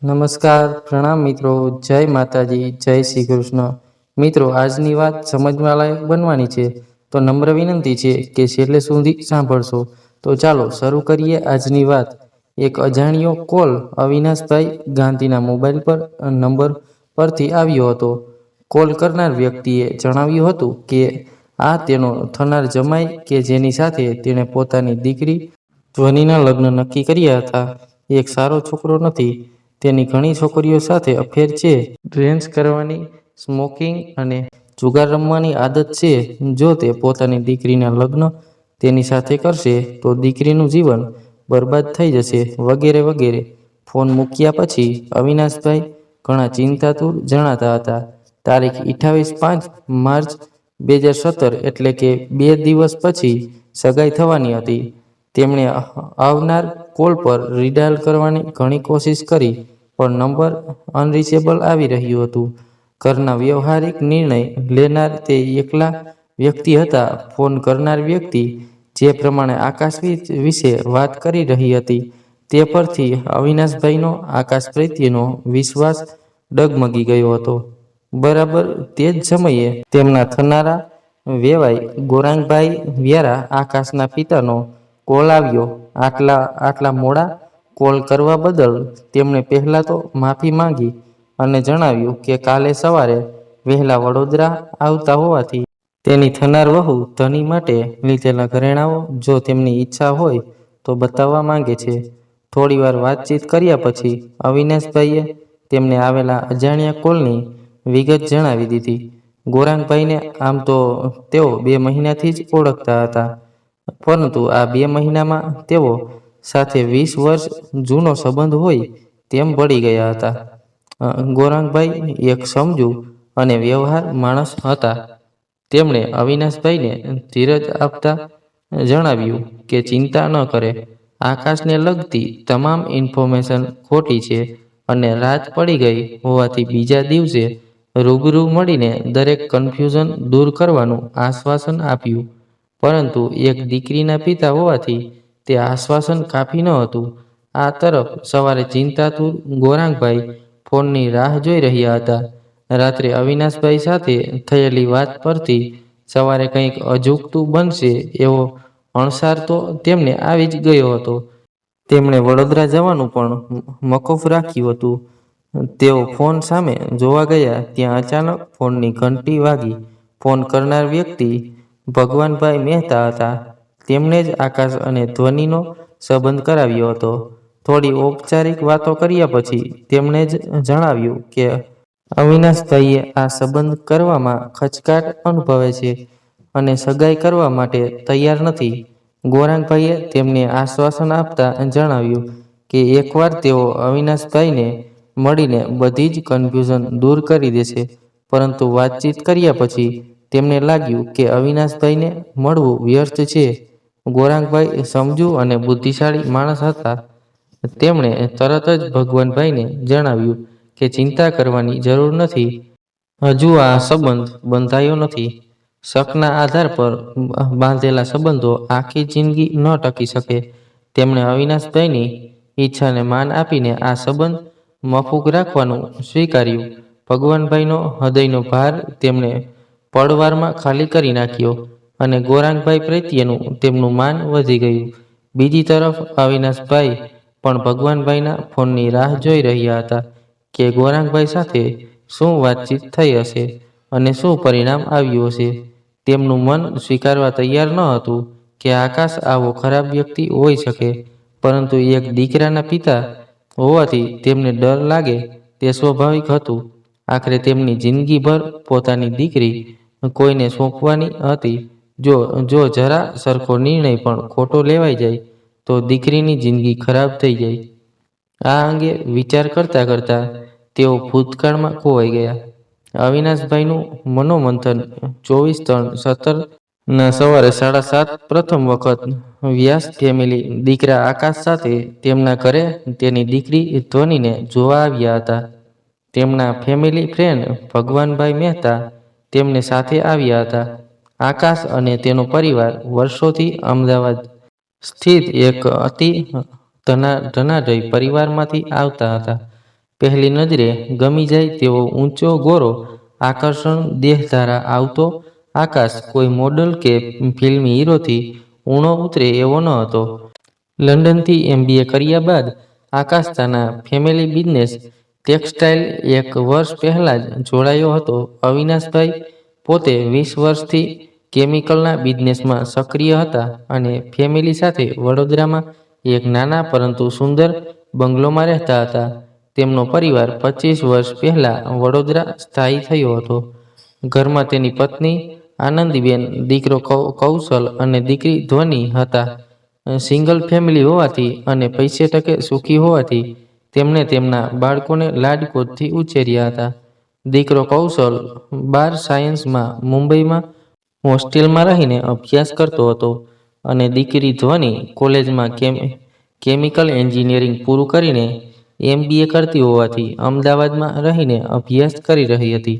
નમસ્કાર, પ્રણામ મિત્રો, જય માતાજી, જય શ્રી કૃષ્ણ. મિત્રો, આજની વાત સમજવા લાયક બનવાની છે, તો નમ્ર વિનંતી છે કે છેલ્લે સુધી સાંભળશો. તો ચાલો શરૂ કરીએ આજની વાત. એક અજાણ્યો કોલ અવિનાશભાઈ ગાંધીના મોબાઈલ પર નંબર પરથી આવ્યો હતો. કોલ કરનાર વ્યક્તિએ જણાવ્યું હતું કે આ તેનો થનાર જમાઈ કે જેની સાથે તેણે પોતાની દીકરી ધ્વનિના લગ્ન નક્કી કર્યા હતા. એક સારો છોકરો નથી. તેની ઘણી છોકરીઓ સાથે અફેર છે. ડ્રિંક્સ કરવાની, સ્મોકિંગ અને જુગાર રમવાની આદત છે. જો તે પોતાની દીકરીના લગ્ન તેની સાથે કરશે તો દીકરીનું જીવન બરબાદ થઈ જશે, વગેરે વગેરે. ફોન મૂક્યા પછી અવિનાશભાઈ ઘણા ચિંતાતુર જણાતા હતા. તારીખ 28/5 2017 એટલે કે 2 દિવસ પછી સગાઈ થવાની હતી. તેમણે આવનાર કોલ પર રીડાયલ કરવાની ઘણી કોશિશ કરી, પણ નંબર અનરીચેબલ આવી રહ્યું હતું. ઘરના વ્યવહારિક નિર્ણય લેનાર તે એકલા વ્યક્તિ હતા. ફોન કરનાર વ્યક્તિ જે પ્રમાણે આકાશ વિશે વાત કરી રહી હતી તે પરથી અવિનાશભાઈનો આકાશ પ્રત્યેનો વિશ્વાસ ડગમગી ગયો હતો. બરાબર તે જ સમયે તેમના થનારા વેવાઈ ગોરાંગભાઈ વ્યારા આકાશના પિતાનો કોલ આવ્યો. આટલા મોડા કોલ કરવા બદલ તેમણે પહેલા તો માફી માંગી અને જણાવ્યું કે કાલે સવારે વહેલા વડોદરા આવતા હોવાથી તેની થનાર વહુ ધની માટે લીધેલા ઘરેણાઓ જો તેમની ઈચ્છા હોય તો બતાવવા માંગે છે. થોડીવાર વાતચીત કર્યા પછી અવિનાશભાઈએ તેમને આવેલા અજાણ્યા કોલની વિગત જણાવી દીધી. ગોરાંગભાઈને આમ તો તેઓ 2 મહિનાથી જ ઓળખતા હતા, પરંતુ આ 2 મહિનામાં તેઓ સાથે 20 વર્ષ જૂનો સંબંધ હોય તેમ ભળી ગયા હતા. ગોરાંગભાઈ એક સમજુ અને વ્યવહાર માણસ હતા. તેમણે અવિનાશભાઈને ધીરજ આપતા જણાવ્યું કે ચિંતા ન કરે. આકાશને લગતી તમામ ઇન્ફોર્મેશન ખોટી છે અને રાત પડી ગઈ હોવાથી બીજા દિવસે રૂબરૂ મળીને દરેક કન્ફ્યુઝન દૂર કરવાનું આશ્વાસન આપ્યું. પરંતુ એક દીકરીના પિતા હોવાથી તે આશ્વાસન કાફી ન હતું. આ તરફ સવારે ચિંતાતુર ગોરાંગભાઈ ફોનની રાહ જોઈ રહ્યા હતા. રાત્રે અવિનાશભાઈ સાથે થયેલી વાત પરથી સવારે કંઈક અજુગતું બનશે એવો અણસાર તો તેમને આવી જ ગયો હતો. તેમણે વડોદરા જવાનું પણ મોકૂફ રાખ્યું હતું. તેઓ ફોન સામે જોવા ગયા ત્યાં અચાનક ફોનની ઘંટી વાગી. ફોન કરનાર વ્યક્તિ ભગવાનભાઈ મહેતા હતા. તેમણે જ આકાશ અને ધ્વનિનો સંબંધ કરાવ્યો હતો. થોડી ઔપચારિક વાતો કર્યા પછી તેમણે જ જણાવ્યું કે અવિનાશભાઈએ આ સંબંધ કરવામાં ખચકાટ અનુભવે છે અને સગાઈ કરવા માટે તૈયાર નથી. ગોરાંગભાઈએ તેમને આશ્વાસન આપતા જણાવ્યું કે એકવાર તેઓ અવિનાશભાઈને મળીને બધી જ કન્ફ્યુઝન દૂર કરી દેશે. પરંતુ વાતચીત કર્યા પછી તેમને લાગ્યું કે અવિનાશભાઈને મળવું વ્યર્થ છે. ગોરાંગભાઈ સમજુ અને બુદ્ધિશાળી માણસ હતા. તેમણે તરત જ ભગવાનભાઈને જણાવ્યું કે ચિંતા કરવાની જરૂર નથી. હજુ આ સંબંધ બંધાયો નથી. શકના આધાર પર બાંધેલા સંબંધો આખી જિંદગી ન ટકી શકે. તેમણે અવિનાશભાઈની ઈચ્છાને માન આપીને આ સંબંધ મફૂક રાખવાનું સ્વીકાર્યું. ભગવાનભાઈનો હૃદયનો ભાર તેમણે પળવારમાં ખાલી કરી નાખ્યો અને ગોરાંગભાઈ પ્રત્યેનું તેમનું માન વધી ગયું. બીજી તરફ અવિનાશભાઈ પણ ભગવાનભાઈના ફોનની રાહ જોઈ રહ્યા હતા કે ગોરાંગભાઈ સાથે શું વાતચીત થઈ હશે અને શું પરિણામ આવ્યું હશે. તેમનું મન સ્વીકારવા તૈયાર ન હતું કે આકાશ આવો ખરાબ વ્યક્તિ હોઈ શકે, પરંતુ એક દીકરાના પિતા હોવાથી તેમને ડર લાગે તે સ્વાભાવિક હતું. આખરે તેમની જિંદગીભર પોતાની દીકરી કોઈને સોંપવાની હતી. જો જરા સરખો નિર્ણય પણ ખોટો લેવાઈ જાય તો દીકરીની જિંદગી ખરાબ થઈ જાય. આ અંગે વિચાર કરતા કરતા તેઓ ભૂતકાળમાં ખોવાઈ ગયા. અવિનાશભાઈનું મનોમંથન 24/3/17 ના સવારે 7:30 પ્રથમ વખત વ્યાસ ફેમિલી દીકરા આકાશ સાથે તેમના ઘરે તેની દીકરી ધ્વનિને જોવા આવ્યા હતા. તેમના ફેમિલી ફ્રેન્ડ ભગવાનભાઈ મહેતા તેમને સાથે આવ્યા હતા. આકાશ અને તેનો પરિવાર વર્ષોથી અમદાવાદ સ્થિત એક અતિ ધનાઢ્ય પરિવારમાંથી આવતા હતા. પહેલી નજરે ગમી જાય તેવો ઊંચો ગોરો આકર્ષણ દેહધારા આવતો આકાશ કોઈ મોડલ કે ફિલ્મી હીરોથી ઊણો ઉતરે એવો ન હતો. લંડનથી MBA કર્યા બાદ આકાશતાના ફેમિલી બિઝનેસ ટેક્સટાઇલ એક વર્ષ પહેલા જ જોડાયો હતો. અવિનાશભાઈ પોતે 20 વર્ષથી કેમિકલના બિઝનેસમાં સક્રિય હતા અને ફેમિલી સાથે વડોદરામાં એક નાના પરંતુ સુંદર બંગલોમાં રહેતા હતા. તેમનો પરિવાર 25 વર્ષ પહેલા વડોદરા સ્થાયી થયો હતો. ઘરમાં તેની પત્ની આનંદીબેન, દીકરો કૌશલ અને દીકરી ધ્વનિ હતા. સિંગલ ફેમિલી હોવાથી અને પૈસે ટકે સુખી હોવાથી તેમણે તેમના બાળકોને લાડકોડથી ઉછેર્યા હતા. દીકરો કૌશલ 12 સાયન્સમાં મુંબઈમાં હોસ્ટેલમાં રહીને અભ્યાસ કરતો હતો અને દીકરી ધ્વનિ કોલેજમાં કેમિકલ એન્જિનિયરિંગ પૂરું કરીને MBA કરતી હોવાથી અમદાવાદમાં રહીને અભ્યાસ કરી રહી હતી.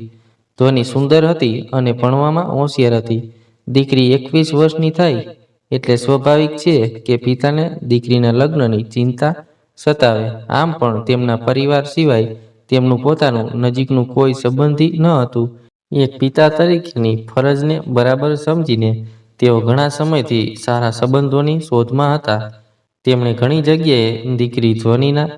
ધ્વનિ સુંદર હતી અને ભણવામાં હોશિયાર હતી. દીકરી 21 વર્ષની થાય એટલે સ્વાભાવિક છે કે પિતાને દીકરીના લગ્નની ચિંતા સતાવે. આમ પણ તેમના પરિવાર સિવાય તેમનું પોતાનું નજીકનું કોઈ સંબંધી ન હતું. એક પિતા તરીકેની ફરજને બરાબર સમજીને તેઓ ઘણા સમયથી સારા સંબંધોની શોધમાં હતા. તેમણે ઘણી જગ્યાએ દીકરી ધ્વનિના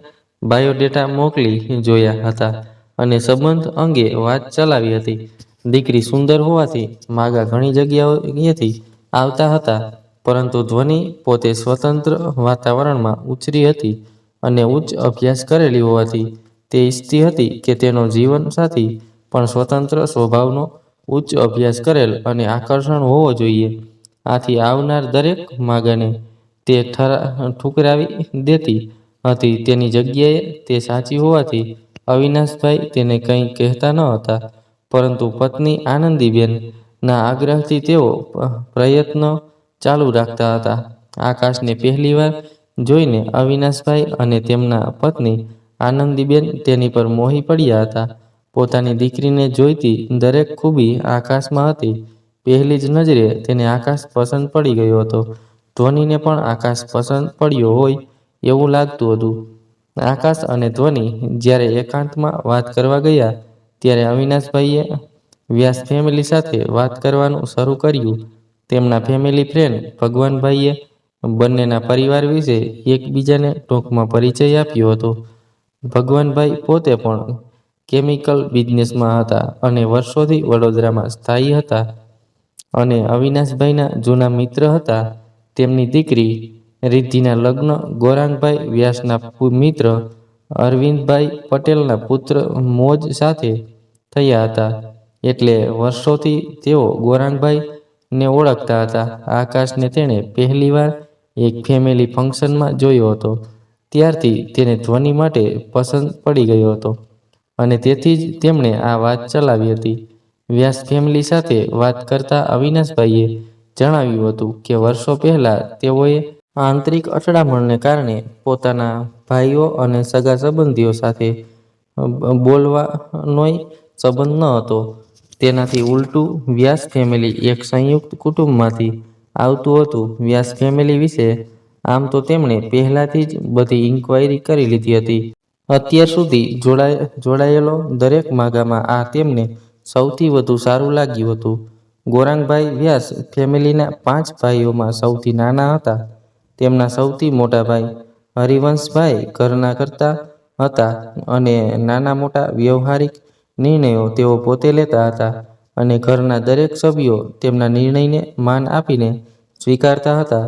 બાયોડેટા મોકલી જોયા હતા અને સંબંધ અંગે વાત ચલાવી હતી. દીકરી સુંદર હોવાથી માગા ઘણી જગ્યાએથી આવતા હતા, પરંતુ ધ્વનિ પોતે સ્વતંત્ર વાતાવરણમાં ઉછરી હતી અને ઉચ્ચ અભ્યાસ કરેલી હોવાથી તે ઈચ્છતી હતી કે તેનો જીવનસાથી પણ સ્વતંત્ર સ્વભાવનો, ઉચ્ચ અભ્યાસ કરેલ અને આકર્ષણ હોવો જોઈએ. આથી આવનાર દરેક માગાને તે ઠુકરાવી દેતી હતી. તેની જગ્યાએ તે સાચી હોવાથી અવિનાશભાઈ તેને કંઈ કહેતા ન હતા, પરંતુ પત્ની આનંદીબેન ના આગ્રહથી તેઓ પ્રયત્નો ચાલુ રાખતા હતા. આકાશને પહેલીવાર જોઈને અવિનાશભાઈ અને તેમના પત્ની આનંદીબેન તેની પર મોહી પડ્યા હતા. પોતાની દીકરીને જોઈતી દરેક ખૂબી આકાશમાં હતી. પહેલી જ નજરે તેને આકાશ પસંદ પડી ગયો હતો. ધ્વનિને પણ આકાશ પસંદ પડ્યો હોય એવું લાગતું હતું. આકાશ અને ધ્વનિ જ્યારે એકાંતમાં વાત કરવા ગયા ત્યારે અવિનાશભાઈએ વ્યાસ ફેમિલી સાથે વાત કરવાનું શરૂ કર્યું. તેમના ફેમિલી ફ્રેન્ડ ભગવાનભાઈએ બંનેના પરિવાર વિશે એકબીજાને ટૂંકમાં પરિચય આપ્યો હતો. ભગવાનભાઈ પોતે પણ કેમિકલ બિઝનેસમાં હતા અને વર્ષોથી વડોદરામાં સ્થાયી હતા અને અવિનાશભાઈના જૂના મિત્ર હતા. તેમની દીકરી રિદ્ધિના લગ્ન ગૌરાંગભાઈ વ્યાસના મિત્ર અરવિંદભાઈ પટેલના પુત્ર મોજ સાથે થયા હતા. એટલે વર્ષોથી તેઓ ગૌરાંગભાઈ ને ઓળખતા હતા. આકાશને તેણે પહેલીવાર એક ફેમિલી ફંક્શનમાં જોયો હતો. ત્યારથી તેને ધ્વનિ માટે પસંદ પડી ગયો હતો અને તેથી જ તેમણે આ વાત ચલાવી હતી. વ્યાસ ફેમિલી સાથે વાત કરતા અવિનાશભાઈએ જણાવ્યું હતું કે વર્ષો પહેલા તેઓએ આંતરિક અથડામણને કારણે પોતાના ભાઈઓ અને સગા સંબંધીઓ સાથે બોલવાનોય સંબંધ ન હતો. તેનાથી ઉલટું વ્યાસ ફેમિલી એક સંયુક્ત કુટુંબમાંથી આવતું હતું. વ્યાસ ફેમિલી વિશે આમ તો તેમણે પહેલાથી જ બધી ઇન્ક્વાયરી કરી લીધી હતી. અત્યાર સુધી જોડાયેલો દરેક માગામાં આ તેમને સૌથી વધુ સારું લાગ્યું હતું. ગૌરાંગભાઈ વ્યાસ ફેમિલીના 5 ભાઈઓમાં સૌથી નાના હતા. તેમના સૌથી મોટા ભાઈ હરિવંશભાઈ ઘરના કરતા હતા અને નાના મોટા વ્યવહારિક નિર્ણયો તેઓ પોતે લેતા હતા અને ઘરના દરેક સભ્યો તેમના નિર્ણયને માન આપીને સ્વીકારતા હતા.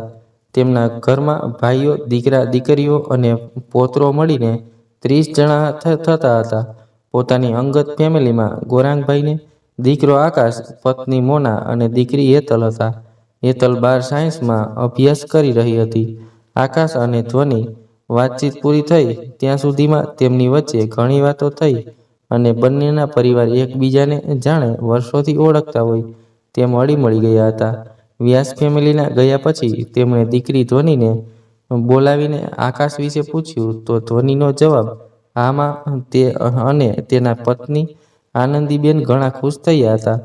તેમના ઘરમાં ભાઈઓ, દીકરા, દીકરીઓ અને પૌત્રો મળીને 30 જણા થતા હતા. પોતાની અંગત ફેમિલીમાં ગૌરાંગભાઈને દીકરો આકાશ, પત્ની મોના અને દીકરી હેતલ હતા. હેતલ 12 સાયન્સમાં અભ્યાસ કરી રહી હતી. આકાશ અને ધ્વનિ વાતચીત પૂરી થઈ ત્યાં સુધીમાં તેમની વચ્ચે ઘણી વાતો થઈ અને બંનેના પરિવાર એકબીજાને જાણે વર્ષોથી ઓળખતા હોય તેમ હળીમળી ગયા હતા. વ્યાસ ફેમિલીના ગયા પછી તેમણે દીકરી ધ્વનિને બોલાવીને આકાશ વિશે પૂછ્યું તો ધ્વનિનો જવાબ હામાં અને તેના પત્ની આનંદીબેન ઘણા ખુશ થયા હતા.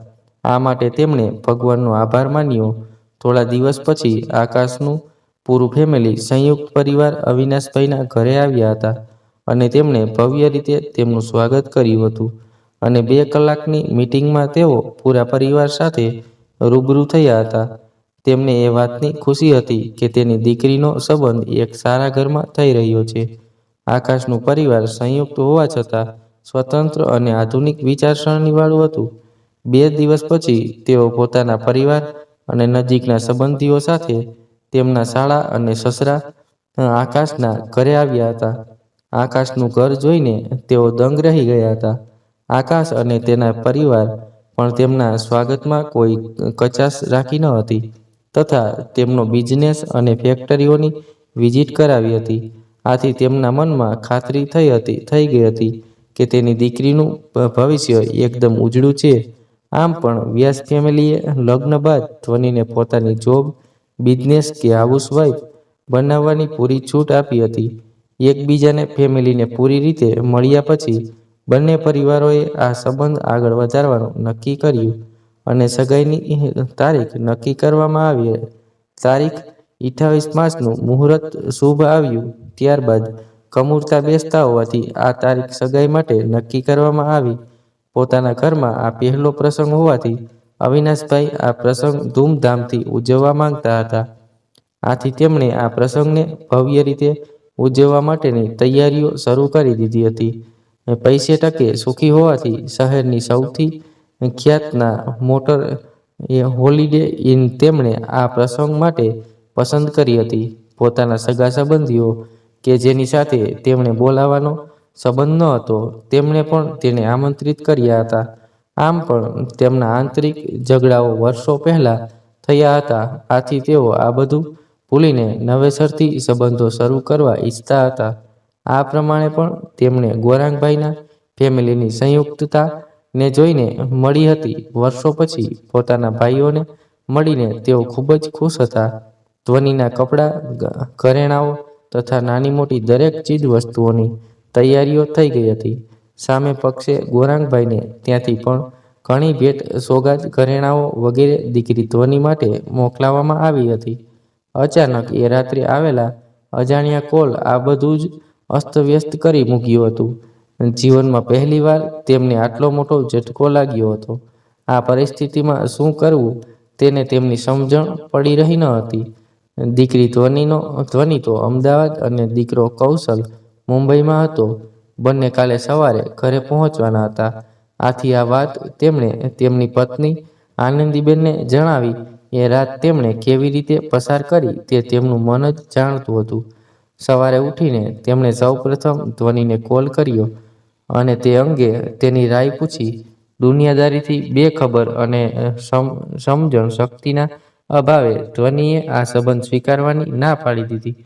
આ માટે તેમણે ભગવાનનો આભાર માન્યો. થોડા દિવસ પછી આકાશનું પૂરું ફેમિલી સંયુક્ત પરિવાર અવિનાશભાઈના ઘરે આવ્યા હતા. અને તેમણે ભવ્ય રીતે તેમનું સ્વાગત કર્યું હતું. અને 2 કલાકની મીટિંગમાં તેઓ પૂરા પરિવાર સાથે રૂબરૂ થયા હતા. તેમને એ વાતની ખુશી હતી કે તેની દીકરીનો સંબંધ એક સારા ઘરમાં થઈ રહ્યો છે. આકાશનું પરિવાર સંયુક્ત હોવા છતાં સ્વતંત્ર અને આધુનિક વિચારસરણીવાળું હતું. 2 દિવસ પછી તેઓ પોતાના પરિવાર અને નજીકના સંબંધીઓ સાથે તેમના શાળા અને સસરા આકાશના ઘરે આવ્યા હતા. આકાશનું ઘર જોઈને તેઓ દંગ રહી ગયા હતા. આકાશ અને તેના પરિવાર પણ તેમના સ્વાગતમાં કોઈ કચાશ રાખી ન હતી તથા તેમનો બિઝનેસ અને ફેક્ટરીઓની વિઝિટ કરાવી હતી. આથી તેમના મનમાં ખાતરી થઈ ગઈ હતી કે તેની દીકરીનું ભવિષ્ય એકદમ ઉજળું છે. આમ પણ વ્યાસ ફેમિલીએ લગ્ન બાદ ધ્વનિને પોતાની જોબ, બિઝનેસ કે હાઉસવાઇફ બનાવવાની પૂરી છૂટ આપી હતી. એકબીજાને ફેમિલીને પૂરી રીતે મળ્યા પછી બંને પરિવારોએ આ સંબંધ આગળ વધારવાનું નક્કી કર્યું અને સગાઈની તારીખ નક્કી કરવામાં આવી. તારીખ 28 માર્ચનું મુહૂર્ત શુભ આવ્યું. ત્યારબાદ કમુરતા બેસતા હોવાથી આ તારીખ સગાઈ માટે નક્કી કરવામાં આવી. પોતાના ઘરમાં આ પહેલો પ્રસંગ હોવાથી અવિનાશભાઈ આ પ્રસંગ ધૂમધામથી ઉજવવા માંગતા હતા. આથી તેમણે આ પ્રસંગને ભવ્ય રીતે ઉજવવા માટેની તૈયારીઓ શરૂ કરી દીધી હતી. પૈસે ટકે સુખી હોવાથી શહેરની સૌથી ખ્યાતના મોટર હોલિડે ઇન તેમણે આ પ્રસંગ માટે પસંદ કરી હતી. પોતાના સગા સંબંધીઓ કે જેની સાથે તેમણે બોલાવવાનો સંબંધ ન હતો તેમણે પણ તેને આમંત્રિત કર્યા હતા. આમ પણ તેમના આંતરિક ઝઘડાઓ વર્ષો પહેલા થયા હતા. આથી તેઓ આ બધું ભૂલીને નવેસરથી સંબંધો શરૂ કરવા ઈચ્છતા હતા. આ પ્રમાણે પણ તેમણે ગોરાંગભાઈના ફેમિલીની સંયુક્તતા ને જોઈને મળી હતી. વર્ષો પછી પોતાના ભાઈઓને મળીને તેઓ ખૂબ જ ખુશ હતા. ધ્વનિના કપડાં, ઘરેણાઓ તથા નાની મોટી દરેક ચીજ વસ્તુઓની તૈયારીઓ થઈ ગઈ હતી. સામે પક્ષે ગોરાંગભાઈને ત્યાંથી પણ ઘણી ભેટ સોગાદ, ઘરેણાઓ વગેરે દીકરી ધ્વનિ માટે મોકલાવવામાં આવી હતી. અચાનક એ રાત્રે આવેલા અજાણ્યા કોલ આ બધું જ અસ્તવ્યસ્ત કરી મૂક્યું હતું. જીવનમાં પહેલીવાર તેમને આટલો મોટો ઝટકો લાગ્યો હતો. આ પરિસ્થિતિમાં શું કરવું તેને તેમની સમજણ પડી રહી ન હતી. દીકરી ધ્વનિ તો અમદાવાદ અને દીકરો કૌશલ મુંબઈમાં હતો. બંને કાલે સવારે ઘરે પહોંચવાના હતા. આથી આ વાત તેમણે તેમની પત્ની આનંદીબેનને જણાવી. એ રાત તેમણે કેવી રીતે પસાર કરી તે તેમનું મન જ જાણતું હતું. સવારે ઉઠીને તેમણે સૌપ્રથમ ધ્વનિને કોલ કર્યો અને તે અંગે તેની રાય પૂછી. દુનિયાદારીથી બેખબર અને સમજણ શક્તિના અભાવે ધ્વનિએ આ સંબંધ સ્વીકારવાની ના પાડી દીધી.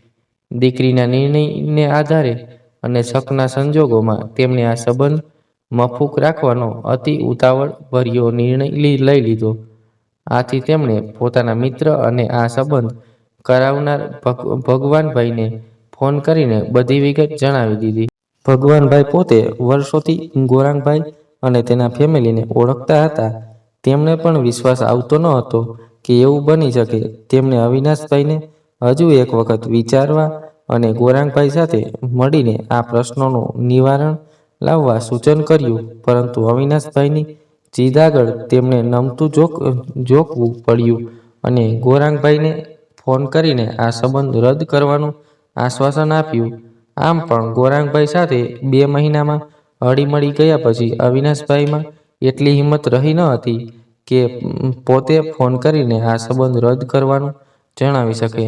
દીકરીના નિર્ણયને આધારે અને શકના સંજોગોમાં તેમણે આ સંબંધ મફૂક રાખવાનો અતિ ઉતાવળ ભર્યો નિર્ણય લઈ લીધો. આથી તેમણે પોતાના મિત્ર અને આ સંબંધ કરાવનાર ભગવાનભાઈને ફોન કરીને બધી વિગત જણાવી દીધી. ભગવાનભાઈ પોતે વર્ષોથી ગોરાંગભાઈ અને તેના ફેમિલીને ઓળખતા હતા. તેમને પણ વિશ્વાસ આવતો ન હતો કે એવું બની શકે. તેમણે અવિનાશભાઈને હજુ એક વખત વિચારવા અને ગોરાંગભાઈ સાથે મળીને આ પ્રશ્નોનું નિવારણ લાવવા સૂચન કર્યું. પરંતુ અવિનાશભાઈની જીદ આગળ તેમણે નમતું ઝોકવું પડ્યું અને ગોરાંગભાઈને ફોન કરીને આ સંબંધ રદ કરવાનું આશ્વાસન આપ્યું. આમ પણ ગોરાંગભાઈ સાથે 2 મહિનામાં હળીમળી ગયા પછી અવિનાશભાઈમાં એટલી હિંમત રહી ન હતી કે પોતે ફોન કરીને આ સંબંધ રદ કરવાનું જણાવી શકે.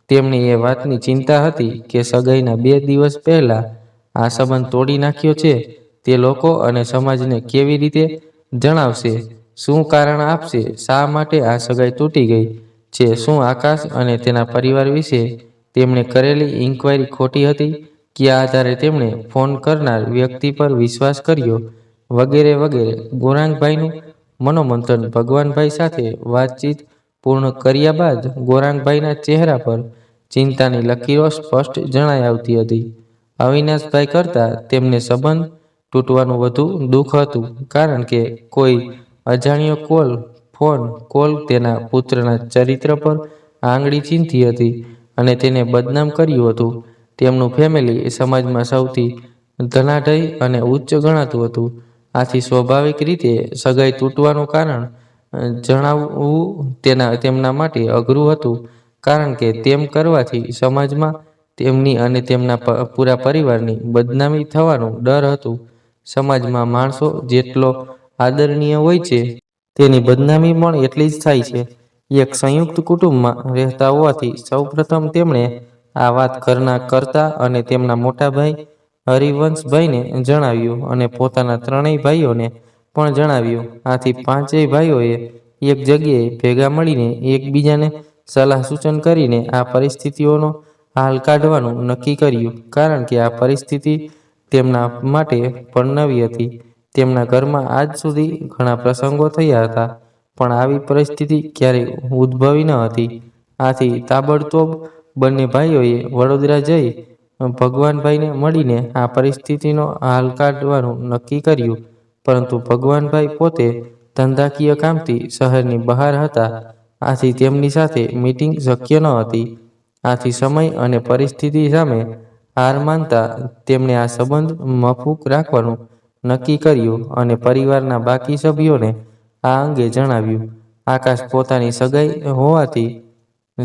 તેમને એ વાતની ચિંતા હતી કે સગાઈના 2 દિવસ પહેલા આ સંબંધ તોડી નાખ્યો છે તે લોકો અને સમાજને કેવી રીતે જણાવશે? શું કારણ આપશે? શા માટે આ સગાઈ તૂટી ગઈ છે? શું આકાશ અને તેના પરિવાર વિશે તેમણે કરેલી ઇન્ક્વાયરી ખોટી હતી? કયા આધારે તેમણે ફોન કરનાર વ્યક્તિ પર વિશ્વાસ કર્યો? વગેરે વગેરે. ગોરાંગભાઈનું મનોમંથન ભગવાનભાઈ સાથે વાતચીત પૂર્ણ કર્યા બાદ ગોરાંગભાઈના ચહેરા પર ચિંતાની લકીરો સ્પષ્ટ જણાઈ આવતી હતી. અવિનાશભાઈ કરતાં તેમને સંબંધ તૂટવાનું વધુ દુઃખ હતું. કારણ કે કોઈ અજાણ્યો ફોન કોલ તેના પુત્રના ચરિત્ર પર આંગળી ચીંધી હતી અને તેને બદનામ કર્યું હતું. તેમનું ફેમિલી સમાજમાં સૌથી ધનાઢ્ય અને ઉચ્ચ ગણાતું હતું. આથી સ્વાભાવિક રીતે સગાઈ તૂટવાનું કારણ જણાવવું તેમના માટે અઘરું હતું, કારણ કે તેમ કરવાથી સમાજમાં તેમની અને તેમના પૂરા પરિવારની બદનામી થવાનું ડર હતું. સમાજમાં માણસો જેટલો આદરણીય હોય છે, તેની બદનામી પણ એટલી જ થાય છે. એક સંયુક્ત કુટુંબમાં રહેતા હોવાથી સૌપ્રથમ તેમણે આ વાત ઘરના કરતા અને તેમના મોટા ભાઈ હરિવંશભાઈને જણાવ્યું અને પોતાના ત્રણેય ભાઈઓને પણ જણાવ્યું. આથી પાંચેય ભાઈઓએ એક જગ્યાએ ભેગા મળીને એકબીજાને સલાહ સૂચન કરીને આ પરિસ્થિતિઓનો હાલ કાઢવાનું નક્કી કર્યું. કારણ કે આ પરિસ્થિતિ તેમના માટે પણ નવી હતી. તેમના ઘરમાં આજ સુધી ઘણા પ્રસંગો થયા હતા, પણ આવી પરિસ્થિતિ ક્યારેય ઉદ્ભવી ન હતી. આથી તાબડતોબ બંને ભાઈઓએ વડોદરા જઈ ભગવાનભાઈને મળીને આ પરિસ્થિતિનો હાલ કાઢવાનું નક્કી કર્યું. પરંતુ ભગવાનભાઈ પોતે ધંધાકીય કામથી શહેરની બહાર હતા. આથી તેમની સાથે મીટિંગ શક્ય ન હતી. આથી સમય અને પરિસ્થિતિ સામે હાર માનતા તેમણે આ સંબંધ મફૂક રાખવાનું નક્કી કર્યું અને પરિવારના બાકી સભ્યોને આ અંગે જણાવ્યું. આકાશ પોતાની સગાઈ હોવાથી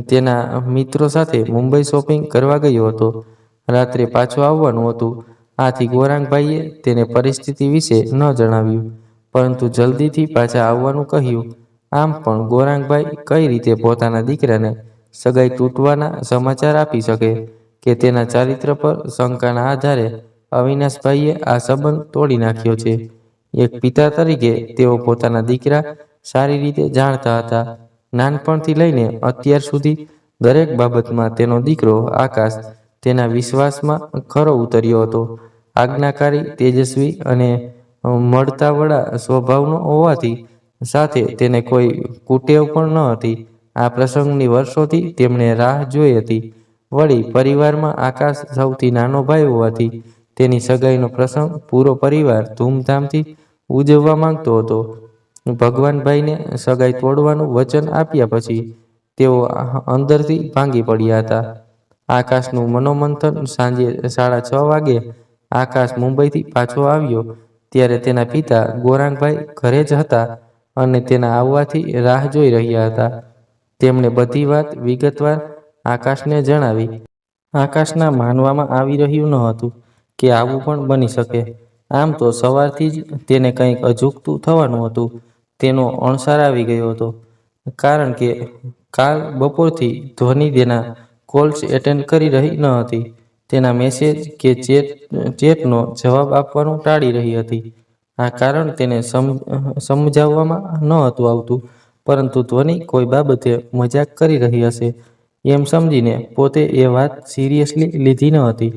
તેના મિત્રો સાથે મુંબઈ શોપિંગ કરવા ગયો હતો. રાત્રે પાછો આવવાનું હતું. આથી ગૌરાંગભાઈએ તેને પરિસ્થિતિ વિશે ન જણાવ્યું, પરંતુ જલ્દીથી પાછા આવવાનું કહ્યું. આમ પણ ગૌરાંગભાઈ કઈ રીતે પોતાના દીકરાને સગાઈ તૂટવાના સમાચાર આપી શકે કે તેના ચારિત્ર પર શંકાના આધારે અવિનાશભાઈએ આ સંબંધ તોડી નાખ્યો છે. એક પિતા તરીકે તેઓ પોતાના દીકરા સારી રીતે જાણતા હતા. નાનપણથી લઈને અત્યાર સુધી દરેક બાબતમાં તેનો દીકરો આકાશ તેના વિશ્વાસમાં ખરો ઉતર્યો હતો. આજ્ઞાકારી, તેજસ્વી અને મળતાવળા સ્વભાવનો હોવાથી સાથે તેને કોઈ કુટેવ પણ ન હતી. આ પ્રસંગની વર્ષોથી તેમણે રાહ જોઈ હતી. વળી પરિવારમાં આકાશ સૌથી નાનો ભાઈ હોવાથી તેની સગાઈનો પ્રસંગ પૂરો પરિવાર ધૂમધામથી ઉજવવા માંગતો હતો. ભગવાનભાઈને સગાઈ તોડવાનું વચન આપ્યા પછી તેઓ અંદરથી ભાંગી પડ્યા હતા. આકાશનું મનોમંથન સાંજે 6:30 વાગે આકાશ મુંબઈથી પાછો આવ્યો ત્યારે તેના પિતા ગૌરાંગભાઈ ઘરે જ હતા અને તેના આવવાથી રાહ જોઈ રહ્યા હતા. તેમણે બધી વાત વિગતવાર આકાશને જણાવી. આકાશના માનવામાં આવી રહ્યું ન હતું કે આવું પણ બની શકે. આમ તો સવારથી જ તેને કંઈક અજુગતું થવાનું હતું. તેનો અણસાર આવી ગયો હતો, કારણ કે કાલ બપોરથી ધ્વનિ તેના કોલ્સ એટેન્ડ કરી રહી ન હતી. તેના મેસેજ કે ચેટનો જવાબ આપવાનું ટાળી રહી હતી. આ કારણ તેને સમજાવવામાં ન હતું આવતું, પરંતુ ધ્વનિ કોઈ બાબતે મજાક કરી રહી હશે એમ સમજીને પોતે એ વાત સિરિયસલી લીધી ન હતી.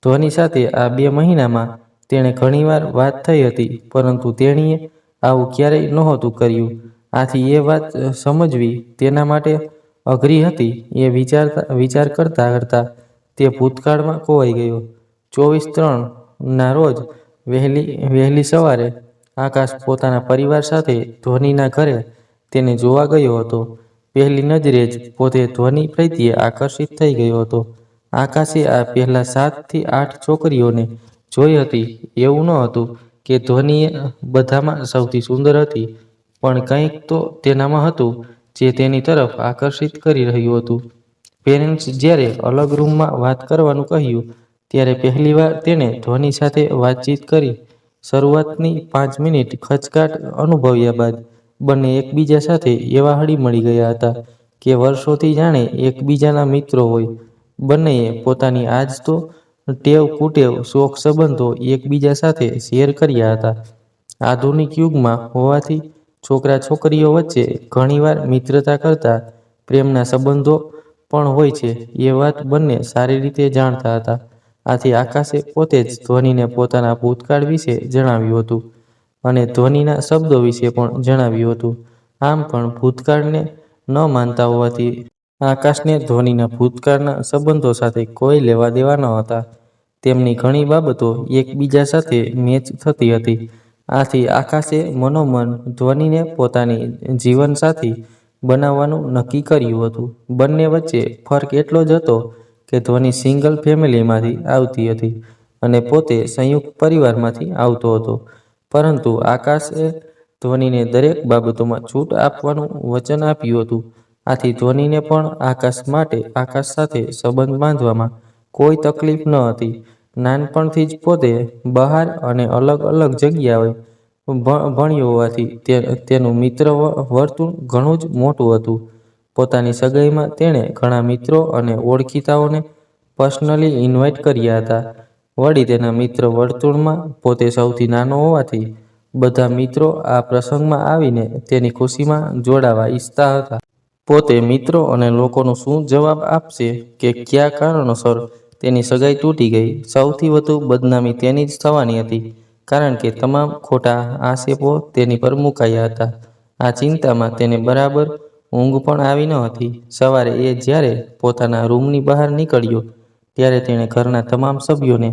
ધ્વનિ સાથે આ 2 મહિનામાં તેણે ઘણીવાર વાત થઈ હતી, પરંતુ તેણીએ આવું ક્યારેય નહોતું કર્યું. આથી એ વાત સમજવી તેના માટે અઘરી હતી. એ વિચાર કરતા કરતા તે ભૂતકાળમાં ખોવાઈ ગયો. 24/3ના રોજ વહેલી સવારે આકાશ પોતાના પરિવાર સાથે ધ્વનિના ઘરે તેને જોવા ગયો હતો. પહેલી નજરે જ પોતે ધ્વનિ પ્રત્યે આકર્ષિત થઈ ગયો હતો. આકાશે આ પહેલા 7 થી 8 છોકરીઓને જોઈ હતી. એવું ન હતું કે ધ્વનિ બધામાં સૌથી સુંદર હતી, પણ કંઈક તો તેનામાં હતું જે તેની તરફ આકર્ષિત કરી રહ્યું હતું. પેરેન્ટ્સ જ્યારે અલગ રૂમમાં વાત કરવાનું કહ્યું ત્યારે પહેલીવાર તેણે ધ્વનિ સાથે વાતચીત કરી. શરૂઆતની 5 મિનિટ ખચકાટ અનુભવ્યા બાદ બંને એકબીજા સાથે એવા હળીમળી ગયા હતા કે વર્ષોથી જાણે એકબીજાના મિત્રો હોય. બંનેએ પોતાની આજ તો ટેવ કુટેવ, શોખ સંબંધો એકબીજા સાથે શેર કર્યા હતા. આધુનિક યુગમાં હોવાથી છોકરા છોકરીઓ વચ્ચે ઘણીવાર મિત્રતા કરતાં પ્રેમના સંબંધો પણ હોય છે, એ વાત બંને સારી રીતે જાણતા હતા. આથી આકાશે પોતે જ ધ્વનિને પોતાના ભૂતકાળ વિશે જણાવ્યું હતું અને ધ્વનિના શબ્દો વિશે પણ જણાવ્યું હતું. આમ પણ ભૂતકાળને ન માનતા હોવાથી આકાશને ધ્વનિના ભૂતકાળના સંબંધો સાથે કોઈ લેવા દેવા ન હતા. તેમની ઘણી બાબતો એકબીજા સાથે મેચ થતી હતી. આથી આકાશે મનોમન ધ્વનિને પોતાની જીવનસાથી બનાવવાનું નક્કી કર્યું હતું. બંને વચ્ચે ફરક એટલો જ હતો કે ધ્વનિ સિંગલ ફેમિલીમાંથી આવતી હતી અને પોતે સંયુક્ત પરિવારમાંથી આવતો હતો. પરંતુ આકાશે ધ્વનિને દરેક બાબતોમાં છૂટ આપવાનું વચન આપ્યું હતું. આથી ધ્વનિને પણ આકાશ સાથે સંબંધ બાંધવામાં કોઈ તકલીફ ન હતી. નાનપણથી જ પોતે બહાર અને અલગ અલગ જગ્યાએ ભણ્યો હોવાથી તેનું મિત્ર વર્તુળ ઘણું જ મોટું હતું. પોતાની સગાઈમાં તેણે ઘણા મિત્રો અને ઓળખીતાઓને પર્સનલી ઇન્વાઇટ કર્યા હતા. વળી તેના મિત્ર વર્તુળમાં પોતે સૌથી નાનો હોવાથી બધા મિત્રો આ પ્રસંગમાં આવીને તેની ખુશીમાં જોડાવા ઈચ્છતા હતા. પોતે મિત્રો અને લોકોનો શું જવાબ આપશે કે કયા કારણોસર તેની સગાઈ તૂટી ગઈ, સૌથી વધુ બદનામી તેની જ થવાની હતી. કારણ કે તમામ ખોટા આક્ષેપો તેની પર મુકાયા હતા. આ ચિંતામાં તેને બરાબર ઊંઘ પણ આવી ન હતી. સવારે એ જ્યારે પોતાના રૂમની બહાર નીકળ્યો ત્યારે તેણે ઘરના તમામ સભ્યોને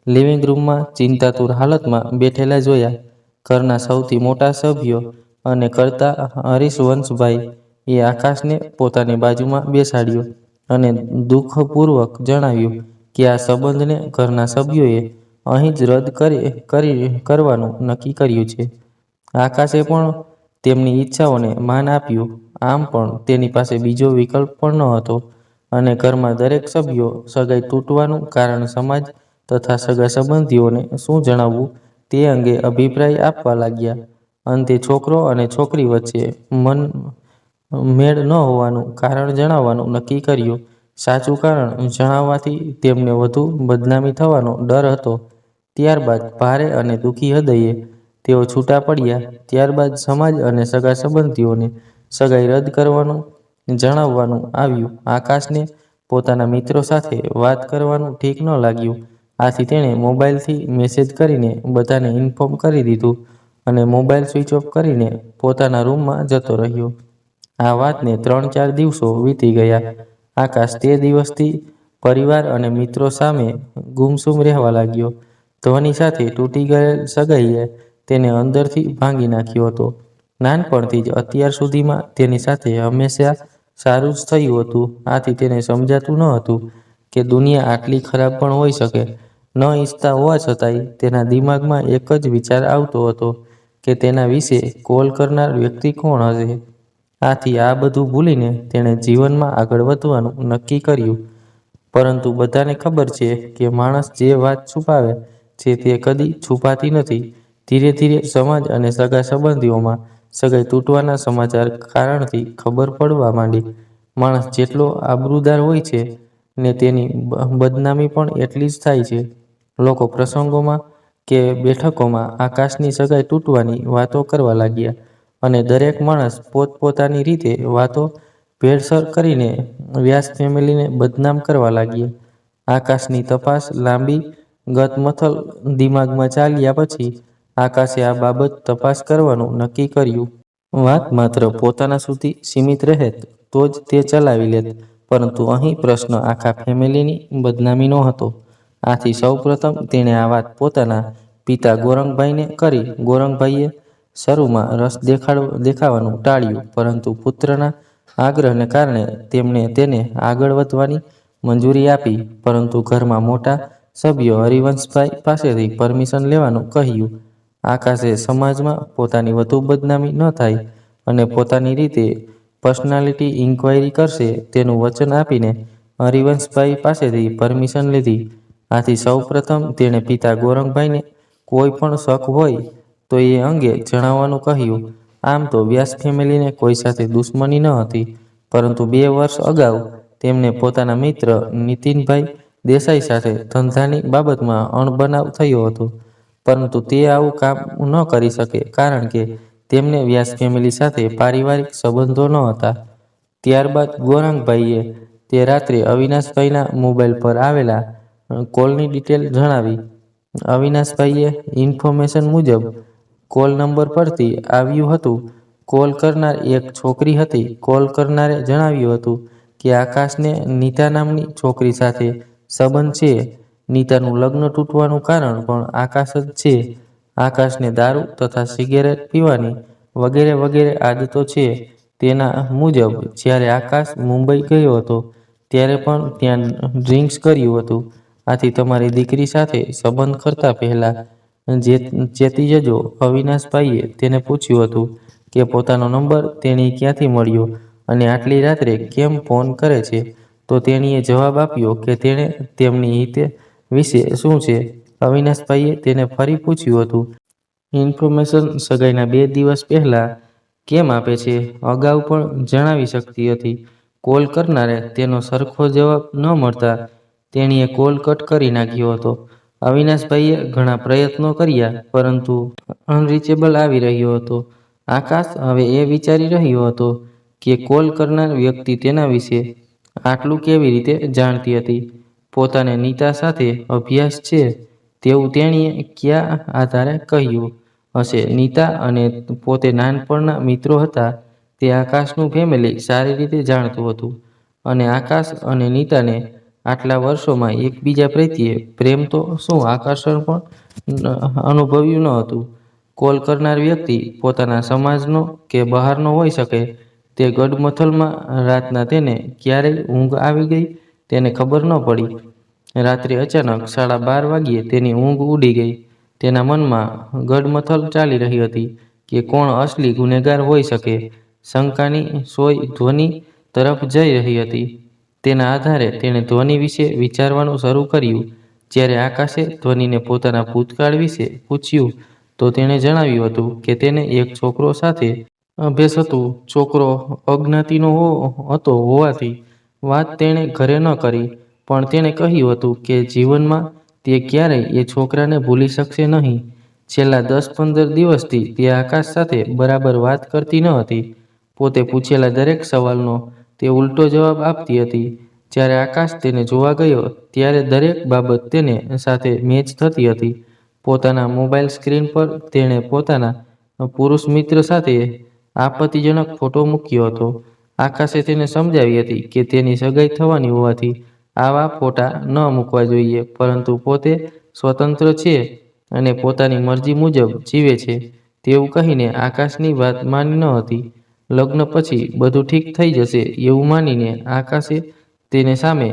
લિવિંગ રૂમમાં ચિંતાતુર હાલતમાં બેઠેલા જોયા. ઘરના સૌથી મોટા સભ્યો અને કર્તા હરીશવંશભાઈ એ આકાશને પોતાની બાજુમાં બેસાડ્યો અને દુઃખપૂર્વક જણાવ્યું કે આ સંબંધને ઘરના સભ્યોએ અહીં જ રદ કરવાનું નક્કી કર્યું છે. આકાશે પણ તેમની ઈચ્છાઓને માન આપ્યું. આમ પણ તેની પાસે બીજો વિકલ્પ પણ ન હતો અને ઘરમાં દરેક સભ્યો સગાઈ તૂટવાનું કારણ સમાજ તથા સગા સંબંધીઓને શું જણાવવું તે અંગે અભિપ્રાય આપવા લાગ્યા. અંતે છોકરો અને છોકરી વચ્ચે મેળ ન હોવાનું કારણ જણાવવાનું નક્કી કર્યું. સાચું કારણ જણાવવાથી તેમને વધુ બદનામી થવાનો ડર હતો. ત્યારબાદ ભારે અને દુઃખી હૃદયે તેઓ છૂટા પડ્યા. ત્યારબાદ સમાજ અને સગા સંબંધીઓને સગાઈ રદ કરવાનું જણાવવાનું આવ્યું. આકાશને પોતાના મિત્રો સાથે વાત કરવાનું ઠીક ન લાગ્યું. આથી તેણે મોબાઈલથી મેસેજ કરીને બધાને ઇન્ફોર્મ કરી દીધું અને મોબાઈલ સ્વિચ ઓફ કરીને પોતાના રૂમમાં જતો રહ્યો. આ વાતને 3-4 દિવસો વીતી ગયા. આકાશ તે દિવસથી પરિવાર અને મિત્રો સામે ગુમસુમ રહેવા લાગ્યો. ધ્વનિ સાથે તૂટી ગયેલ સગાઈએ તેને અંદરથી ભાંગી નાખ્યો હતો. નાનપણથી જ અત્યાર સુધીમાં તેની સાથે હંમેશા સારું જ થયું હતું. આથી તેને સમજાતું ન હતું કે દુનિયા આટલી ખરાબ પણ હોઈ શકે. ન ઈચ્છતા હોવા છતાંય તેના દિમાગમાં એક જ વિચાર આવતો હતો કે તેના વિશે કોલ કરનાર વ્યક્તિ કોણ હશે. આથી આ બધું ભૂલીને તેણે જીવનમાં આગળ વધવાનું નક્કી કર્યું. પરંતુ બધાને ખબર છે કે માણસ જે વાત છુપાવે છે તે કદી છુપાતી નથી. ધીરે ધીરે સમાજ અને સગા સંબંધીઓમાં સગાઈ તૂટવાના સમાચાર કારણથી ખબર પડવા માંડી. માણસ જેટલો આબરૂદાર હોય છે ને તેની બદનામી પણ એટલી જ થાય છે. લોકો પ્રસંગોમાં કે બેઠકોમાં આકાશની સગાઈ તૂટવાની વાતો કરવા લાગ્યા અને દરેક માણસ પોતપોતાની રીતે વાતો ભેળસર કરીને વ્યાસ ફેમિલીને બદનામ કરવા લાગ્યા. આકાશની તપાસ લાંબી ગતમથલ દિમાગમાં ચાલ્યા પછી આકાશે આ બાબત તપાસ કરવાનું નક્કી કર્યું. વાત માત્ર પોતાના સુધી સીમિત રહેત તો જ તે ચલાવી લેત. પરંતુ અહીં પ્રશ્ન આખા ફેમિલીની બદનામીનો હતો. આથી સૌપ્રથમ તેણે આ વાત પોતાના પિતા ગોરંગભાઈને કરી. ગોરંગભાઈએ શરૂમાં રસ દેખાવાનું ટાળ્યું, પરંતુ પુત્રના આગ્રહને કારણે તેમણે તેને આગળ વધવાની મંજૂરી આપી. પરંતુ ઘરમાં મોટા સભ્યો હરિવંશભાઈ પાસેથી પરમિશન લેવાનું કહ્યું. આકાશે સમાજમાં પોતાની વધુ બદનામી ન થાય અને પોતાની રીતે પર્સનાલિટી ઇન્ક્વાયરી કરશે તેનું વચન આપીને હરિવંશભાઈ પાસેથી પરમિશન લીધી. આથી સૌપ્રથમ તેણે પિતા ગોરંગભાઈને કોઈ પણ શક હોય તો એ અંગે જણાવવાનું કહ્યું. આમ તો વ્યાસ ફેમિલીને કોઈ સાથે દુશ્મની ન હતી, પરંતુ 2 વર્ષ અગાઉ તેમને પોતાના મિત્ર નીતિનભાઈ દેસાઈ સાથે ધંધાની બાબતમાં અણબનાવ થયો હતો. પરંતુ તે આવું કામ ન કરી શકે કારણ કે તેમને વ્યાસ ફેમિલી સાથે પારિવારિક સંબંધો ન હતા. ત્યારબાદ ગોરંગભાઈએ તે રાત્રે અવિનાશભાઈના મોબાઈલ પર આવેલા કોલની ડિટેલ જણાવી. અવિનાશભાઈએ ઇન્ફોર્મેશન મુજબ કોલ નંબર પરથી આવ્યું હતું. કોલ કરનાર એક છોકરી હતી. કોલ કરનારે જણાવ્યું હતું કે આકાશને નીતા નામની છોકરી સાથે સંબંધ છે. નીતાનું લગ્ન તૂટવાનું કારણ પણ આકાશ જ છે. આકાશને દારૂ તથા સિગરેટ પીવાની વગેરે વગેરે આદતો છે. તેના મુજબ જ્યારે આકાશ મુંબઈ ગયો હતો ત્યારે પણ ત્યાં ડ્રિંક્સ કર્યું હતું. આથી તમારી દીકરી સાથે સંબંધ કરતા પહેલા ચેતી જજો. અવિનાશભાઈએ તેને પૂછ્યું હતું કે પોતાનો નંબર તેણી ક્યાંથી મળ્યો અને આટલી રાત્રે કેમ ફોન કરે છે, તો તેણીએ જવાબ આપ્યો કે તેણે તેમની હિતે વિશે શું છે. અવિનાશભાઈએ તેને ફરી પૂછ્યું હતું, ઇન્ફોર્મેશન સગાઈના 2 દિવસ પહેલા કેમ આપે છે? અગાઉ પણ જણાવી શકતી હતી. કોલ કરનારે તેનો સરખો જવાબ ન મળતા તેણીએ કોલ કટ કરી નાખ્યો હતો. અવિનાશભાઈએ ઘણા પ્રયત્નો કર્યા પરંતુ અનરીચેબલ આવી રહ્યો હતો. આકાશ હવે એ વિચારી રહ્યો હતો કે કોલ કરનાર વ્યક્તિ તેના વિશે આટલું કેવી રીતે જાણતી હતી. પોતાને નીતા સાથે અભ્યાસ છે તેવું તેણીએ કયા આધારે કહ્યું હશે? નીતા અને પોતે નાનપણના મિત્રો હતા તે આકાશનું ફેમિલી સારી રીતે જાણતું હતું અને આકાશ અને નીતાને આટલા વર્ષોમાં એકબીજા પ્રત્યે પ્રેમ તો શું આકર્ષણ પણ અનુભવ્યું ન હતું. કોલ કરનાર વ્યક્તિ પોતાના સમાજનો કે બહારનો હોઈ શકે. તે ગડમથલમાં રાતના તેને ક્યારેય ઊંઘ આવી ગઈ તેને ખબર ન પડી. રાત્રે અચાનક 12:30 વાગ્યે તેની ઊંઘ ઉડી ગઈ. તેના મનમાં ગડમથલ ચાલી રહી હતી કે કોણ અસલી ગુનેગાર હોઈ શકે. શંકાની સોય ધ્વની તરફ જઈ રહી હતી. તેના આધારે તેણે ધ્વની વિશે વિચારવાનું શરૂ કર્યું. જ્યારે આકાશે ધ્વનીને પોતાના ભૂતકાળ વિશે પૂછ્યું તો તેણે જણાવ્યું હતું કે તેને એક છોકરો સાથે અભ્યાસ હતું. છોકરો અજ્ઞાતિનો હતો હોવાથી વાત તેણે ઘરે ન કરી, પણ તેણે કહ્યું હતું કે જીવનમાં તે ક્યારેય એ છોકરાને ભૂલી શકશે નહીં. છેલ્લા 10-15 દિવસથી તે આકાશ સાથે બરાબર વાત કરતી ન હતી. પોતે પૂછેલા દરેક સવાલનો તે ઉલટો જવાબ આપતી હતી. જ્યારે આકાશ તેને જોવા ગયો ત્યારે દરેક બાબત તેને સાથે મેચ થતી હતી. પોતાના મોબાઈલ સ્ક્રીન પર તેણે પોતાના પુરુષ મિત્ર સાથે આપત્તિજનક ફોટો મૂક્યો હતો. આકાશે તેને સમજાવી હતી કે તેની સગાઈ થવાની હોવાથી આવા ફોટા ન મૂકવા જોઈએ, પરંતુ પોતે સ્વતંત્ર છે અને પોતાની મરજી મુજબ જીવે છે તેવું કહીને આકાશની વાત માની ન હતી. લગ્ન પછી બધું ઠીક થઈ જશે એવું માનીને આકાશે તેને સામે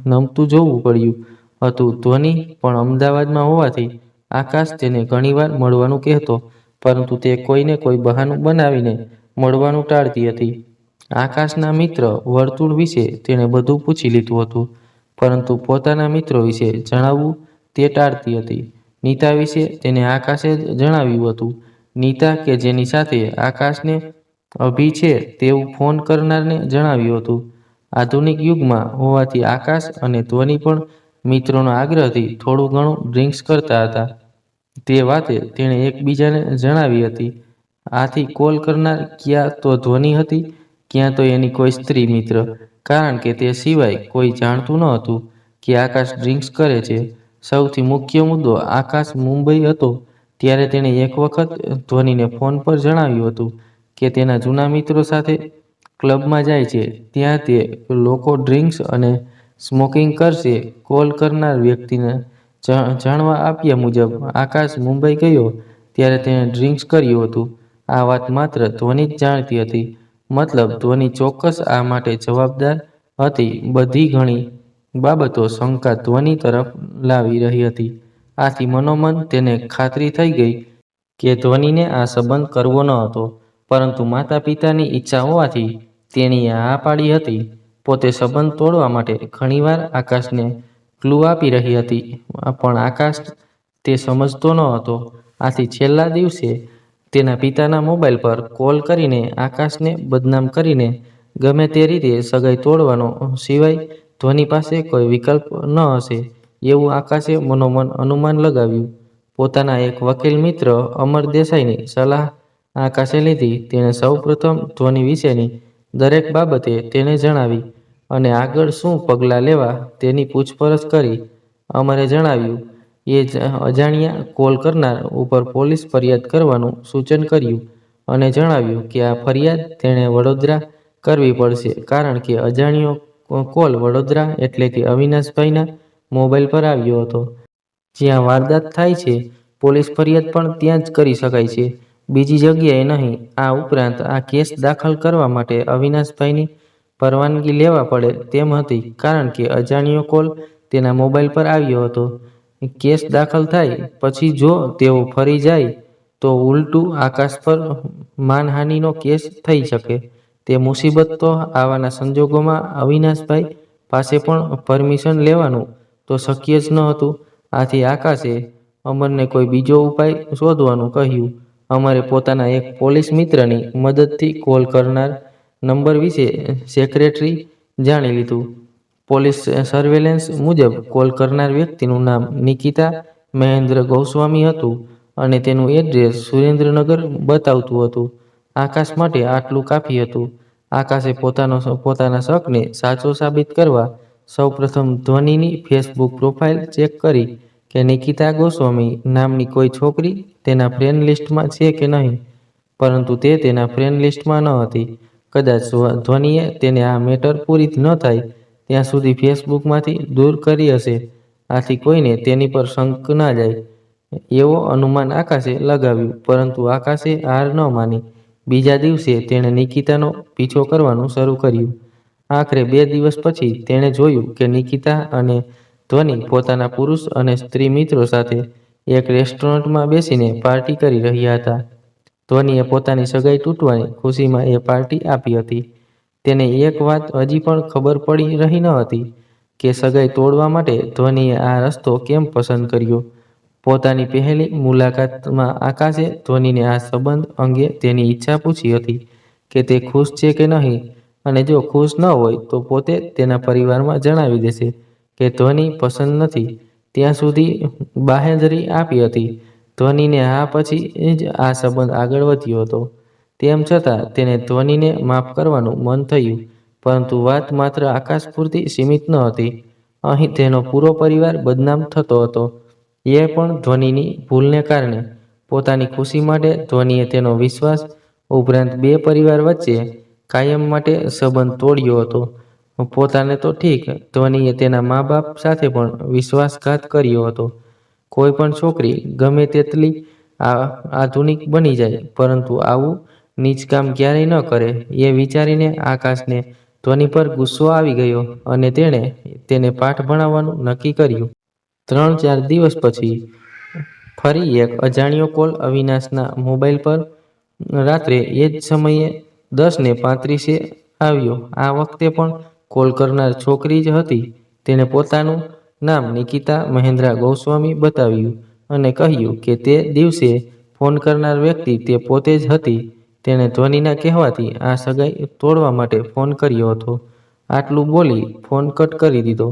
નમતું જોવું પડ્યું હતું. ધ્વની પણ અમદાવાદમાં હોવાથી આકાશ તેને ઘણીવાર મળવાનું કહેતો, પરંતુ તે કોઈને કોઈ બહાનું બનાવીને મળવાનું ટાળતી હતી. આકાશના મિત્ર વર્તુળ વિશે તેણે બધું પૂછી લીધું હતું, પરંતુ પોતાના મિત્રો વિશે જણાવવું તે ટાળતી હતી. નીતા વિશે તેને આકાશે જ જણાવ્યું હતું. નીતા કે જેની સાથે આકાશને અભી છે તેવું ફોન કરનારને જણાવ્યું હતું. આધુનિક યુગમાં હોવાથી આકાશ અને ધ્વની પણ મિત્રોના આગ્રહથી થોડું ઘણું ડ્રિંક્સ કરતા હતા. તે વાતે તેણે એકબીજાને જણાવી હતી. આથી કોલ કરનાર ક્યાં તો ધ્વની હતી, ક્યાં તો એની કોઈ સ્ત્રી મિત્ર, કારણ કે તે સિવાય કોઈ જાણતું ન હતું કે આકાશ ડ્રિંક્સ કરે છે. સૌથી મુખ્ય મુદ્દો, આકાશ મુંબઈ હતો ત્યારે તેણે એક વખત ધ્વનીને ફોન પર જણાવ્યું હતું કે તેના જૂના મિત્રો સાથે ક્લબમાં જાય છે, ત્યાં તે લોકો ડ્રિંક્સ અને સ્મોકિંગ કરશે. કોલ કરનાર વ્યક્તિને જાણવા આપ્યા મુજબ આકાશ મુંબઈ ગયો ત્યારે તેણે ડ્રિંક્સ કર્યું હતું. આ વાત માત્ર ધ્વની જ જાણતી હતી. મતલબ ધ્વની ચોક્કસ આ માટે જવાબદાર હતી. બધી ઘણી બાબતો શંકા ધ્વની તરફ લાવી રહી હતી. આથી મનોમન તેને ખાતરી થઈ ગઈ કે ધ્વનીને આ સંબંધ કરવો ન હતો, પરંતુ માતા પિતાની ઈચ્છા હોવાથી તેણીએ હા પાડી હતી. પોતે સંબંધ તોડવા માટે ઘણીવાર આકાશને ક્લૂ આપી રહી હતી, પણ આકાશ તે સમજતો ન હતો. આથી છેલ્લા દિવસે તેના પિતાના મોબાઈલ પર કોલ કરીને આકાશને બદનામ કરીને ગમે તે રીતે સગાઈ તોડવાનો સિવાય ધ્વની પાસે કોઈ વિકલ્પ ન હશે એવું આકાશે મનોમન અનુમાન લગાવ્યું. પોતાના એક વકીલ મિત્ર અમર દેસાઈની સલાહ આકાશે લીધી. તેણે સૌપ્રથમ ધ્વની વિશેની દરેક બાબતે તેને જણાવી અને આગળ શું પગલાં લેવા તેની પૂછપરછ કરી. અમરે જણાવ્યું એ અજાણ્યા કોલ કરનાર ઉપર પોલીસ ફરિયાદ કરવાનું સૂચન કર્યું અને જણાવ્યું કે આ ફરિયાદ તેણે વડોદરા કરવી પડશે, કારણ કે અજાણ્યો કોલ વડોદરા એટલે કે અવિનાશભાઈના મોબાઈલ પર આવ્યો હતો. જ્યાં વારદાત થાય છે પોલીસ ફરિયાદ પણ ત્યાં જ કરી શકાય છે, બીજી જગ્યાએ નહીં. આ ઉપરાંત આ કેસ દાખલ કરવા માટે અવિનાશભાઈની પરવાનગી લેવા પડે તેમ હતી, કારણ કે અજાણ્યો કોલ તેના મોબાઈલ પર આવ્યો હતો. કેસ દાખલ થાય પછી જો તેઓ ફરી જાય તો ઉલટું આકાશ પર માનહાનિનો કેસ થઈ શકે. તે મુસીબત તો આવાના સંજોગોમાં અવિનાશભાઈ પાસે પણ પરમિશન લેવાનું તો શક્ય જ ન હતું. આથી આકાશે અમરને કોઈ બીજો ઉપાય શોધવાનું કહ્યું. અમરે પોતાના એક પોલીસ મિત્રની મદદથી કોલ કરનાર નંબર વિશે સેક્રેટરી જાણી લીધું. પોલીસ સર્વેલન્સ મુજબ કોલ કરનાર વ્યક્તિનું નામ નિકિતા મહેન્દ્ર ગોસ્વામી હતું અને તેનું એડ્રેસ સુરેન્દ્રનગર બતાવતું હતું. આકાશ માટે આટલું કાફી હતું. આકાશે પોતાના શકને સાચો સાબિત કરવા સૌપ્રથમ ધ્વનિની ફેસબુક પ્રોફાઇલ ચેક કરી કે નિકિતા ગોસ્વામી નામની કોઈ છોકરી તેના ફ્રેન્ડ લિસ્ટમાં છે કે નહીં, પરંતુ તે તેના ફ્રેન્ડ લિસ્ટમાં ન હતી. કદાચ ધ્વનિએ તેને આ મેટર પૂરી ન થાય ત્યાં સુધી ફેસબુકમાંથી દૂર કરી હશે. આથી કોઈને તેની પર શંક ના જાય એવો અનુમાન આકાશે લગાવ્યું. પરંતુ આકાશે હાર ન માની. બીજા દિવસે તેણે નિકિતાનો પીછો કરવાનું શરૂ કર્યું. આખરે 2 દિવસ પછી તેણે જોયું કે નિકિતા અને ધ્વનિ પોતાના પુરુષ અને સ્ત્રી મિત્રો સાથે એક રેસ્ટોરન્ટમાં બેસીને પાર્ટી કરી રહ્યા હતા. ધ્વનિએ પોતાની સગાઈ તૂટવાની ખુશીમાં એ પાર્ટી આપી હતી. તેને એક વાત હજી પણ ખબર પડી રહી ન હતી કે સગાઈ તોડવા માટે ધ્વનિએ આ રસ્તો કેમ પસંદ કર્યો. પોતાની પહેલી મુલાકાતમાં આકાશે ધ્વનિને આ સંબંધ અંગે તેની ઈચ્છા પૂછી હતી કે તે ખુશ છે કે નહીં, અને જો ખુશ ન હોય તો પોતે તેના પરિવારમાં જણાવી દેશે કે ધ્વનિ પસંદ નથી. ત્યાં સુધી બાહેંધરી આપી હતી. ધ્વનિને હા પછી જ આ સંબંધ આગળ વધ્યો હતો. તેમ છતાં તેને ધ્વનિને માફ કરવાનું મન થયું, પરંતુ વાત માત્ર આકાશ પૂરતી સીમિત ન હતી. અહીં તેનો પૂરો પરિવાર બદનામ થતો હતો, એ પણ ધ્વનિની ભૂલને કારણે. પોતાની ખુશી માટે ધ્વનિએ તેનો વિશ્વાસ ઉપરાંત 2 પરિવાર વચ્ચે કાયમ માટે સંબંધ તોડ્યો હતો. પોતાને તો ઠીક, ધ્વનિએ તેના મા બાપ સાથે પણ વિશ્વાસઘાત કર્યો હતો. કોઈ પણ છોકરી ગમે તેટલી આધુનિક બની જાય, પરંતુ આવું નીચ કામ ક્યારેય ન કરે. એ વિચારીને આકાશને ધ્વનિ પર ગુસ્સો આવી ગયો અને તેણે તેને પાઠ ભણાવવાનું નક્કી કર્યું. 3-4 દિવસ પછી ફરી એક અજાણ્યો કોલ અવિનાશના મોબાઈલ પર રાત્રે એ જ સમયે 10:35 આવ્યો. આ વખતે પણ કોલ કરનાર છોકરી જ હતી. તેણે પોતાનું નામ નિકિતા મહેન્દ્રા ગોસ્વામી બતાવ્યું અને કહ્યું કે તે દિવસે ફોન કરનાર વ્યક્તિ તે પોતે જ હતી. તેણે ધ્વનિના કહેવાથી આ સગાઈ તોડવા માટે ફોન કર્યો હતો. આટલું બોલી ફોન કટ કરી દીધો.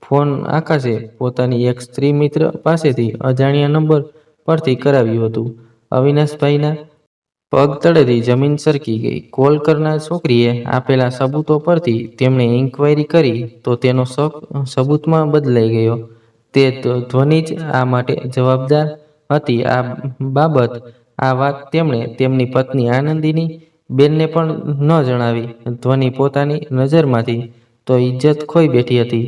ફોન આકાશે પોતાની એક સ્ત્રી મિત્ર પાસેથી અજાણ્યા નંબર પરથી કરાવ્યું હતું. અવિનાશભાઈના પગ તળેથી જમીન સરકી ગઈ. કોલ કરનાર છોકરીએ આપેલા સબૂતો પરથી તેમણે ઇન્ક્વાયરી કરી તો તેનો શક સબૂતમાં બદલાઈ ગયો. તે ધ્વનિ જ આ માટે જવાબદાર હતી. આ વાત તેમણે તેમની પત્ની આનંદિની બેનને પણ ન જણાવી. ધ્વનિ પોતાની નજરમાંથી તો ઇજ્જત ખોઈ બેઠી હતી.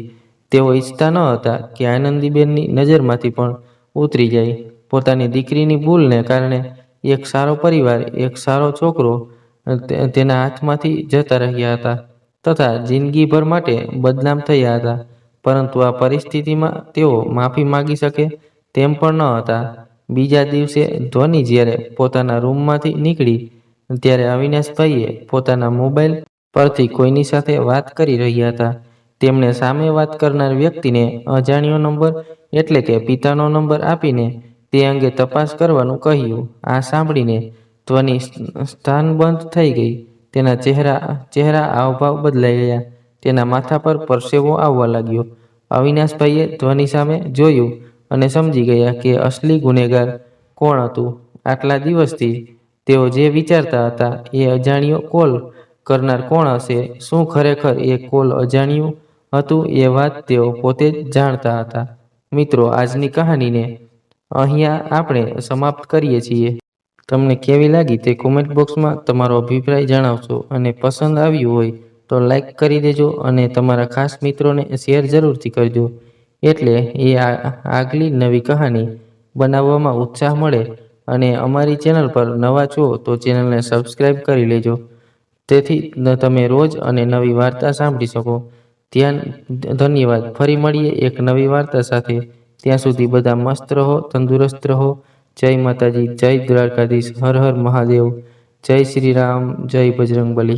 તેઓ ઈચ્છતા ન હતા કે આનંદીબેનની નજરમાંથી પણ ઉતરી જાય. પોતાની દીકરીની ભૂલને કારણે એક સારો પરિવાર, એક સારો છોકરો તેના હાથમાંથી જતા રહ્યા હતા તથા જિંદગીભર માટે બદનામ થયા હતા. પરંતુ આ પરિસ્થિતિમાં તેઓ માફી માગી શકે તેમ પણ ન હતા. બીજા દિવસે ધ્વનિ જ્યારે પોતાના રૂમમાંથી નીકળી ત્યારે અવિનાશભાઈએ પોતાના મોબાઈલ પરથી કોઈની સાથે વાત કરી રહ્યા હતા. તેમણે સામે વાત કરનાર વ્યક્તિને અજાણ્યો નંબર એટલે કે પિતાનો નંબર આપીને તે અંગે તપાસ કરવાનું કહ્યું. આ સાંભળીને ધ્વનિ સ્થાનબદ્ધ થઈ ગઈ. તેના ચહેરા હાવભાવ બદલાઈ ગયા. તેના માથા પર પરસેવો આવવા લાગ્યો. અવિનાશભાઈએ ધ્વનિ સામે જોયું અને સમજી ગયા કે અસલી ગુનેગાર કોણ હતું. આટલા દિવસથી તેઓ જે વિચારતા હતા એ અજાણ્યો કોલ કરનાર કોણ હશે, શું ખરેખર એ કોલ અજાણ્યું હતું, એ વાત તેઓ પોતે જ જાણતા હતા. મિત્રો, આજની કહાનીને અહીંયા આપણે સમાપ્ત કરીએ છીએ. તમને કેવી લાગી તે કોમેન્ટ બોક્સમાં તમારો અભિપ્રાય જણાવશો અને પસંદ આવ્યું હોય તો લાઈક કરી દેજો અને તમારા ખાસ મિત્રોને શેર જરૂરથી કરજો, એટલે એ આગલી નવી કહાની બનાવવામાં ઉત્સાહ મળે. અને અમારી ચેનલ પર નવા છો તો ચેનલને સબસ્ક્રાઈબ કરી લેજો, તેથી તમે રોજ અને નવી વાર્તા સાંભળી શકો. ધન્યવાદ. ફરી મળીએ એક નવી વાર્તા સાથે. ત્યાં સુધી બધા મસ્ત રહો, તંદુરસ્ત રહો. જય માતાજી, જય દ્વારકાધીશ, હર હર મહાદેવ, જય શ્રી રામ, જય બજરંગબલી.